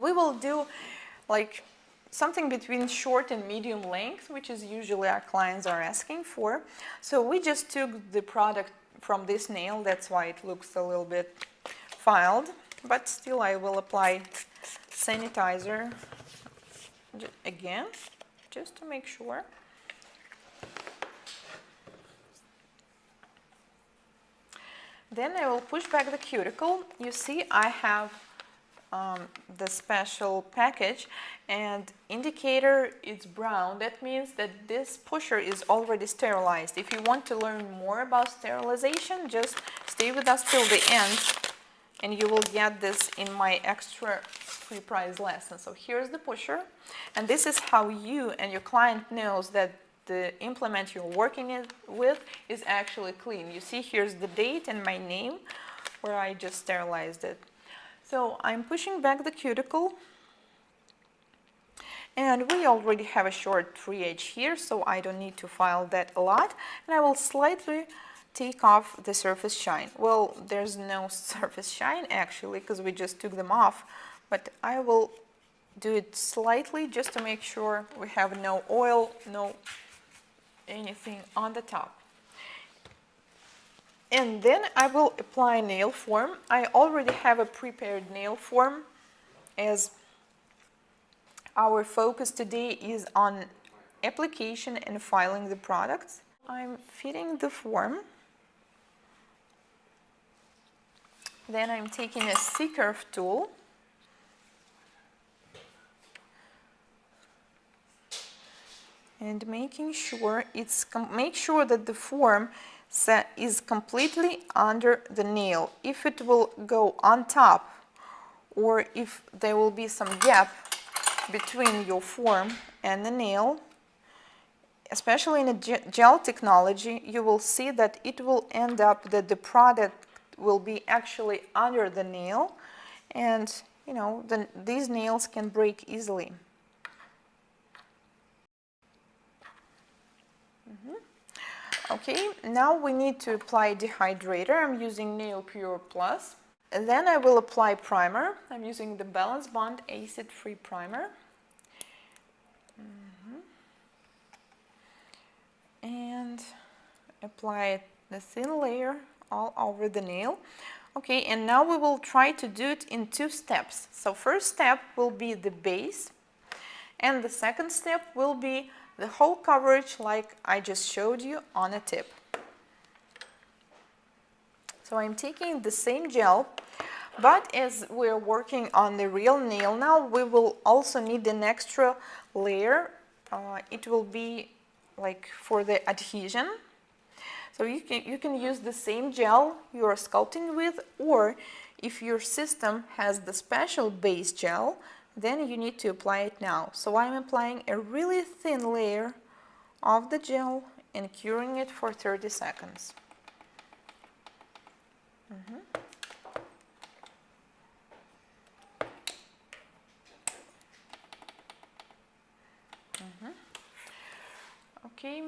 We will do like something between short and medium length, which is usually our clients are asking for. So we just took the product from this nail, that's why it looks a little bit filed, but still I will apply sanitizer again, just to make sure. Then I will push back the cuticle. You see I have the special package, and indicator is brown. That means that this pusher is already sterilized. If you want to learn more about sterilization, just stay with us till the end and you will get this in my extra free prize lesson. So here's the pusher, and this is how you and your client knows that the implement you're working with is actually clean. You see here's the date and my name where I just sterilized it. So I'm pushing back the cuticle, and we already have a short free edge here, so I don't need to file that a lot, and I will slightly take off the surface shine. Well, there's no surface shine actually because we just took them off, but I will do it slightly just to make sure we have no oil, no anything on the top. And then I will apply nail form. I already have a prepared nail form, as our focus today is on application and filing the products. I'm fitting the form. Then I'm taking a C-curve tool and making sure make sure that the form is completely under the nail. If it will go on top, or if there will be some gap between your form and the nail, especially in a gel technology, you will see that it will end up that the product will be actually under the nail, and you know, these nails can break easily. Okay, now we need to apply dehydrator. I'm using Nail Pure Plus. And then I will apply primer. I'm using the Balance Bond acid-free primer. And apply the thin layer all over the nail. Okay, and now we will try to do it in 2 steps. So first step will be the base, and the second step will be the whole coverage like I just showed you on a tip. So I'm taking the same gel, but as we're working on the real nail now, we will also need an extra layer. It will be like for the adhesion. So you can use the same gel you are sculpting with, or if your system has the special base gel, then you need to apply it now. So I'm applying a really thin layer of the gel and curing it for 30 seconds. Okay.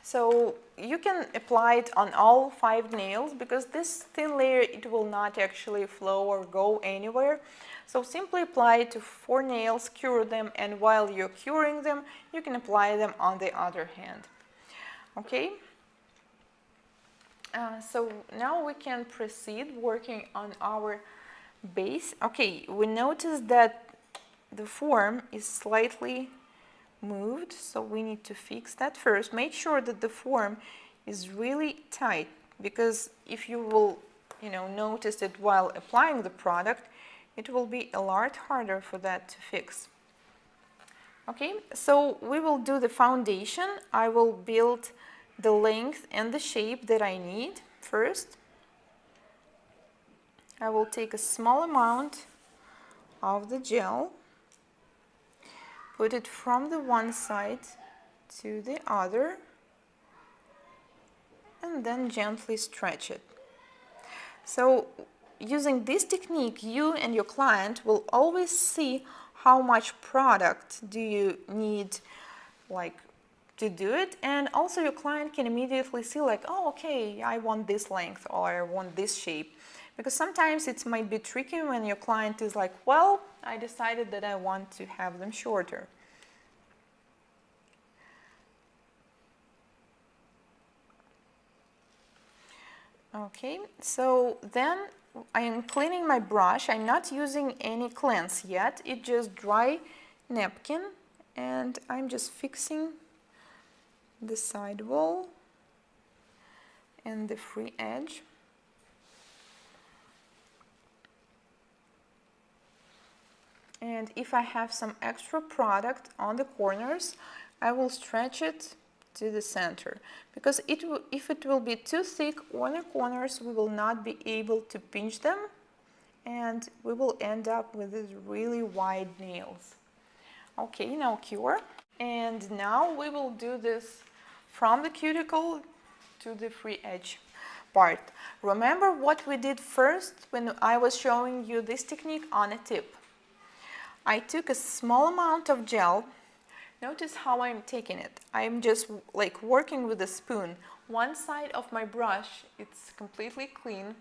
So you can apply it on all 5 nails, because this thin layer, it will not actually flow or go anywhere. So simply apply it to 4 nails, cure them, and while you're curing them, you can apply them on the other hand. Okay? So now we can proceed working on our base. Okay, we noticed that the form is slightly moved, so we need to fix that first. Make sure that the form is really tight, because if you will, notice it while applying the product, it will be a lot harder for that to fix. Okay, so we will do the foundation. I will build the length and the shape that I need first. I will take a small amount of the gel, put it from the one side to the other, and then gently stretch it. So using this technique, you and your client will always see how much product do you need to do it, and also your client can immediately see like, oh, okay, I want this length or I want this shape, because sometimes it might be tricky when your client is like, well, I decided that I want to have them shorter. Okay, so then I am cleaning my brush. I'm not using any cleanse yet. It's just dry napkin, and I'm just fixing the side wall and the free edge. And if I have some extra product on the corners, I will stretch it to the center, because if it will be too thick on the corners, we will not be able to pinch them, and we will end up with these really wide nails. Okay, now cure. And now we will do this from the cuticle to the free edge part. Remember what we did first when I was showing you this technique on a tip. I took a small amount of gel. Notice how I'm taking it. I'm just like working with a spoon. One side of my brush, it's completely clean,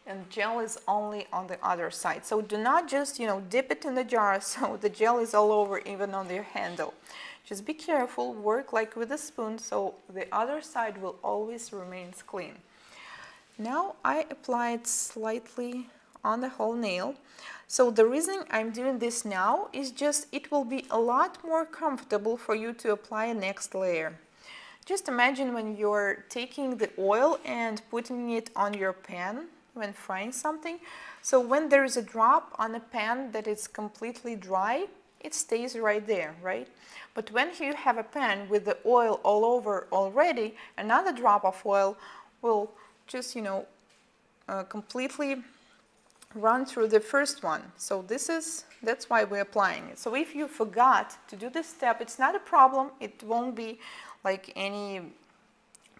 and gel is only on the other side. So do not just, dip it in the jar so the gel is all over, even on your handle. Just be careful, work like with a spoon, so the other side will always remain clean. Now I applied slightly on the whole nail. So the reason I'm doing this now is just it will be a lot more comfortable for you to apply a next layer. Just imagine when you're taking the oil and putting it on your pan when frying something. So when there is a drop on a pan that is completely dry, it stays right there, right? But when you have a pan with the oil all over already, another drop of oil will just, completely run through the first one. So that's why we're applying it. So if you forgot to do this step, it's not a problem. It won't be like any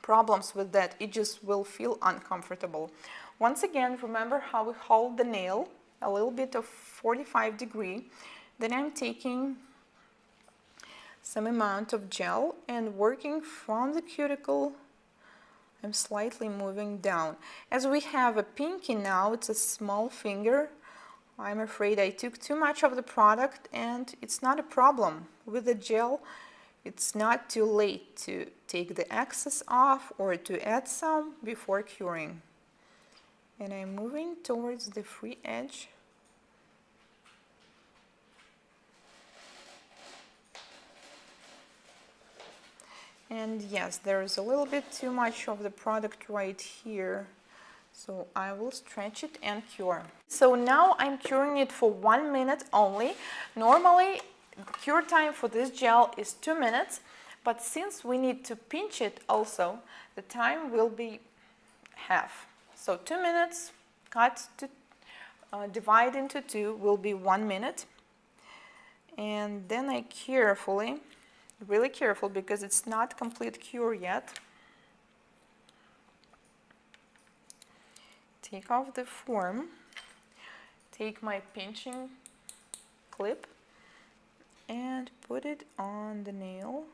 problems with that. It just will feel uncomfortable. Once again, remember how we hold the nail, a little bit of 45 degree. Then I'm taking some amount of gel and working from the cuticle. I'm slightly moving down. As we have a pinky now, it's a small finger. I'm afraid I took too much of the product, and it's not a problem. With the gel, it's not too late to take the excess off or to add some before curing. And I'm moving towards the free edge. And yes, there is a little bit too much of the product right here, so I will stretch it and cure. So now I'm curing it for 1 minute only. Normally, the cure time for this gel is 2 minutes, but since we need to pinch it also, the time will be half. So 2 minutes cut to divide into 2 will be 1 minute. And then I carefully, really careful, because it's not complete cure yet, take off the form, take my pinching clip and put it on the nail.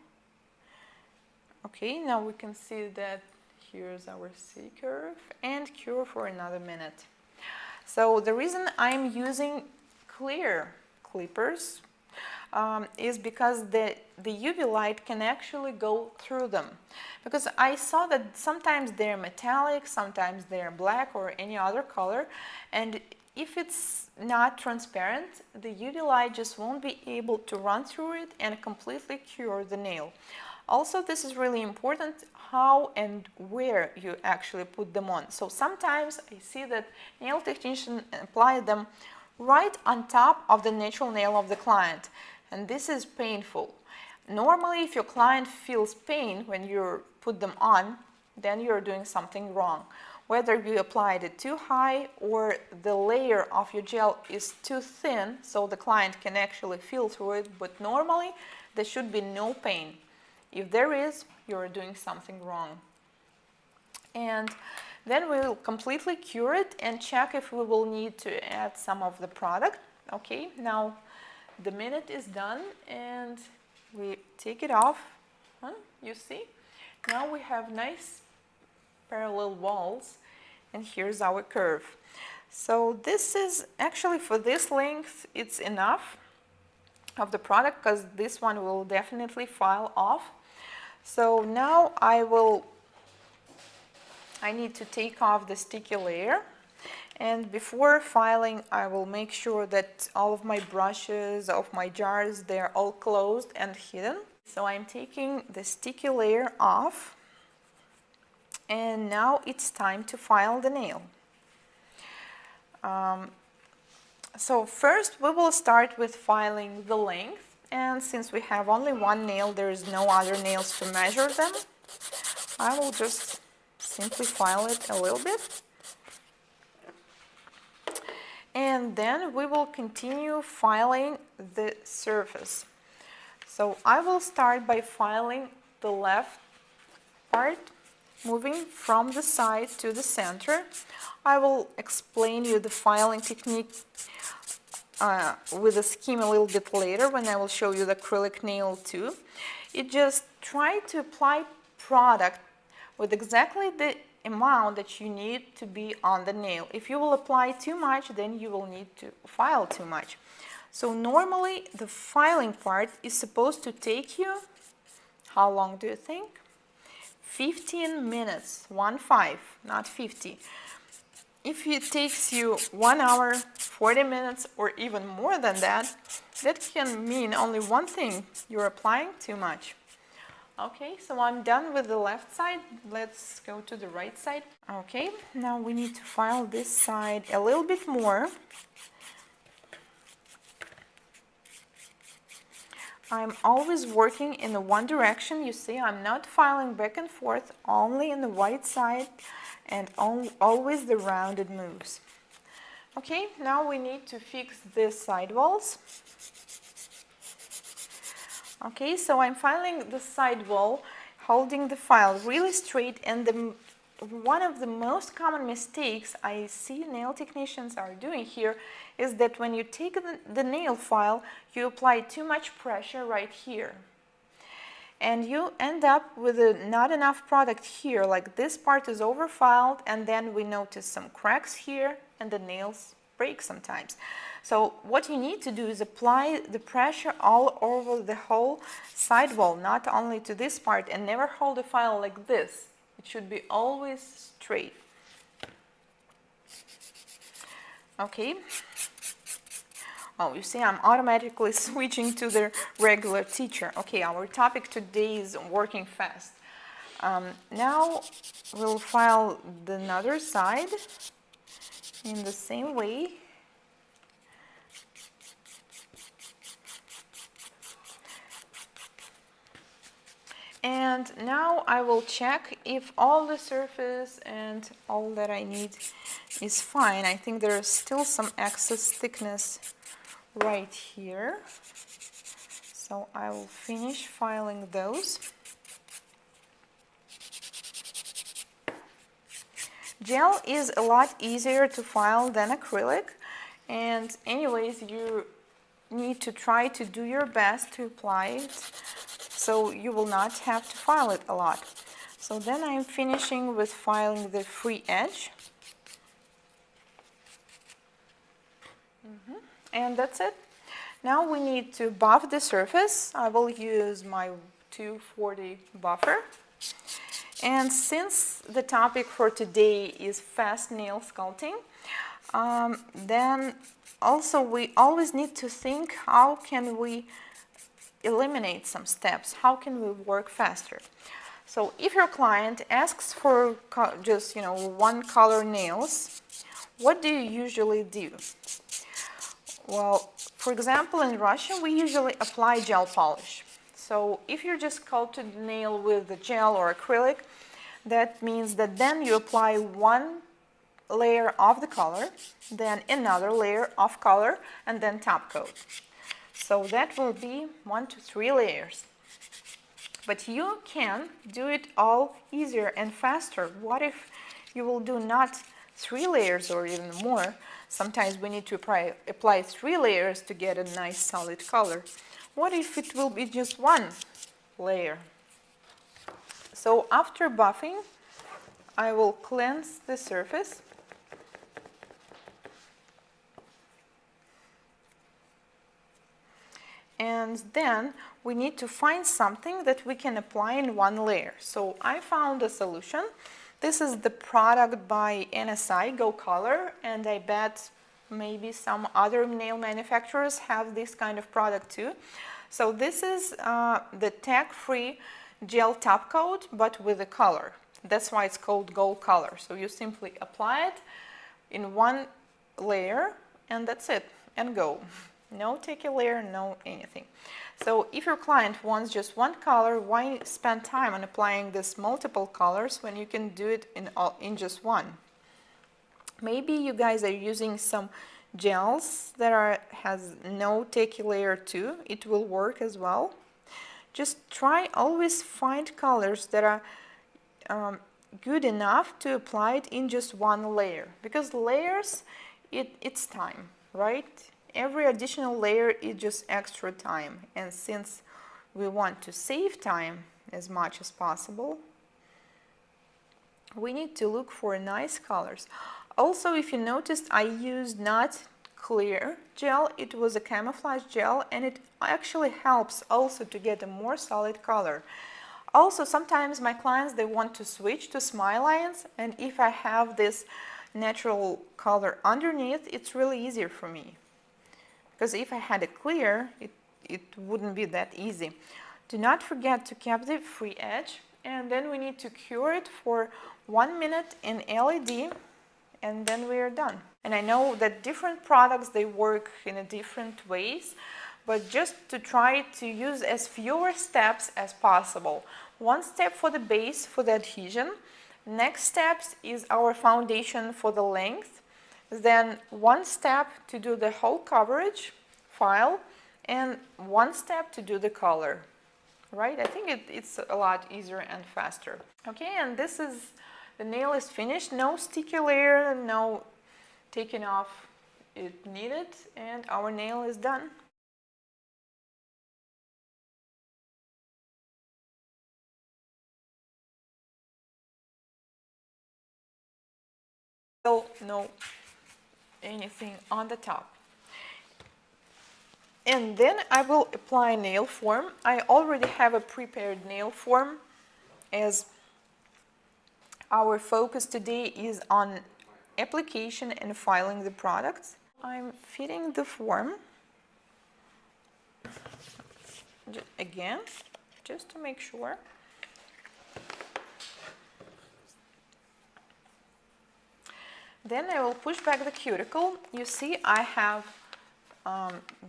Okay, now we can see that here's our C curve, and cure for another minute. So the reason I'm using clear clippers is because the UV light can actually go through them. Because I saw that sometimes they're metallic, sometimes they're black or any other color, and if it's not transparent, the UV light just won't be able to run through it and completely cure the nail. Also, this is really important, how and where you actually put them on. So sometimes I see that nail technicians apply them right on top of the natural nail of the client, and this is painful. Normally, if your client feels pain when you put them on, then you're doing something wrong. Whether you applied it too high or the layer of your gel is too thin so the client can actually feel through it, but normally there should be no pain. If there is, you're doing something wrong. And then we'll completely cure it and check if we will need to add some of the product. Okay, now the minute is done and we take it off. You see? Now we have nice parallel walls, and here's our curve. So this is actually, for this length, it's enough of the product, because this one will definitely file off. So now I need to take off the sticky layer, and before filing I will make sure that all of my brushes of my jars, they're all closed and hidden. So I'm taking the sticky layer off, and now it's time to file the nail. So first we will start with filing the length, and since we have only one nail, there is no other nails to measure them, I will just simply file it a little bit. And then we will continue filing the surface. So I will start by filing the left part, moving from the side to the center. I will explain you the filing technique with the scheme a little bit later, when I will show you the acrylic nail too. You just try to apply product with exactly the amount that you need to be on the nail. If you will apply too much, then you will need to file too much. So normally the filing part is supposed to take you, how long do you think? 15 minutes, 1-5, not 50. If it takes you 1 hour, 40 minutes, or even more than that, that can mean only one thing: you're applying too much. Okay, so I'm done with the left side. Let's go to the right side. Okay, now we need to file this side a little bit more. I'm always working in the one direction. You see, I'm not filing back and forth, only in the white side, and always the rounded moves. Okay, now we need to fix the side walls. Okay, so I'm filing the side wall, holding the file really straight, and one of the most common mistakes I see nail technicians are doing here is that when you take the nail file, you apply too much pressure right here. And you end up with not enough product here, like this part is overfiled, and then we notice some cracks here, and the nails break sometimes. So what you need to do is apply the pressure all over the whole sidewall, not only to this part, and never hold the file like this. It should be always straight. Okay. Oh, you see, I'm automatically switching to the regular teacher. Okay, our topic today is working fast. Now we'll file the other side in the same way. And now I will check if all the surface and all that I need is fine. I think there is still some excess thickness right here. So I will finish filing those. Gel is a lot easier to file than acrylic, and anyways, you need to try to do your best to apply it, so you will not have to file it a lot. So then I'm finishing with filing the free edge. And that's it. Now we need to buff the surface. I will use my 240 buffer. And since the topic for today is fast nail sculpting, then also we always need to think, how can we eliminate some steps? How can we work faster? So if your client asks for just, one color nails, what do you usually do? Well, for example, in Russia, we usually apply gel polish. So if you just sculpted the nail with the gel or acrylic, that means that then you apply one layer of the color, then another layer of color, and then top coat. So that will be 1 to 3 layers. But you can do it all easier and faster. What if you will do not 3 layers or even more? Sometimes we need to apply 3 layers to get a nice solid color. What if it will be just 1 layer? So after buffing, I will cleanse the surface. and then we need to find something that we can apply in one layer. So I found a solution. This is the product by NSI, Go Color, and I bet maybe some other nail manufacturers have this kind of product too. So this is the tag-free gel top coat, but with a color. That's why it's called Go Color. So you simply apply it in one layer, and that's it, and go. No take a layer, no anything. So if your client wants just one color, why spend time on applying this multiple colors when you can do it in just one? Maybe you guys are using some gels that has no take a layer too. It will work as well. Just try always find colors that are good enough to apply it in just one layer, because layers, it's time, right? Every additional layer is just extra time, and since we want to save time as much as possible, we need to look for nice colors. Also, if you noticed, I used not clear gel, it was a camouflage gel, and it actually helps also to get a more solid color. Also, sometimes my clients, they want to switch to smile lines, and if I have this natural color underneath, it's really easier for me. Because if I had a clear, it wouldn't be that easy. Do not forget to keep the free edge, and then we need to cure it for 1 minute in LED, and then we are done. And I know that different products, they work in a different ways, but just to try to use as fewer steps as possible. One step for the base, for the adhesion. Next steps is our foundation for the length. Then one step to do the whole coverage file, and one step to do the color, right? I think it's a lot easier and faster. Okay, and this is, the nail is finished. No sticky layer, no taking off it needed, and our nail is done. So no anything on the top. And then I will apply nail form. I already have a prepared nail form, as our focus today is on application and filing the products. I'm fitting the form again, just to make sure. Then I will push back the cuticle. You see, I have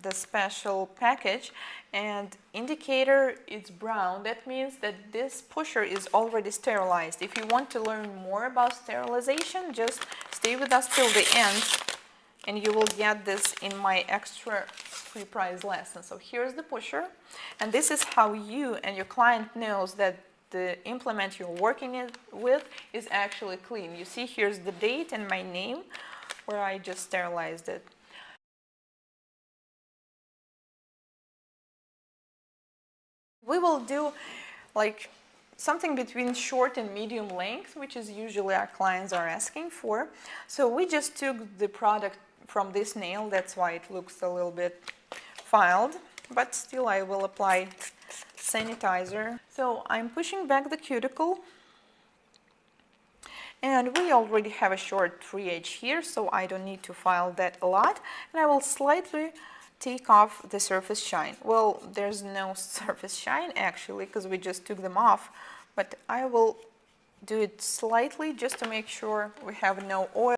the special package, and indicator is brown. That means that this pusher is already sterilized. If you want to learn more about sterilization, just stay with us till the end, and you will get this in my extra free prize lesson. So here's the pusher, and this is how you and your client knows that the implement you're working with is actually clean. You see, here's the date and my name where I just sterilized it. We will do like something between short and medium length, which is usually our clients are asking for. So we just took the product from this nail, that's why it looks a little bit filed, but still I will apply sanitizer. So I'm pushing back the cuticle, and we already have a short free edge here, so I don't need to file that a lot, and I will slightly take off the surface shine. Well, there's no surface shine actually, because we just took them off, but I will do it slightly just to make sure we have no oil.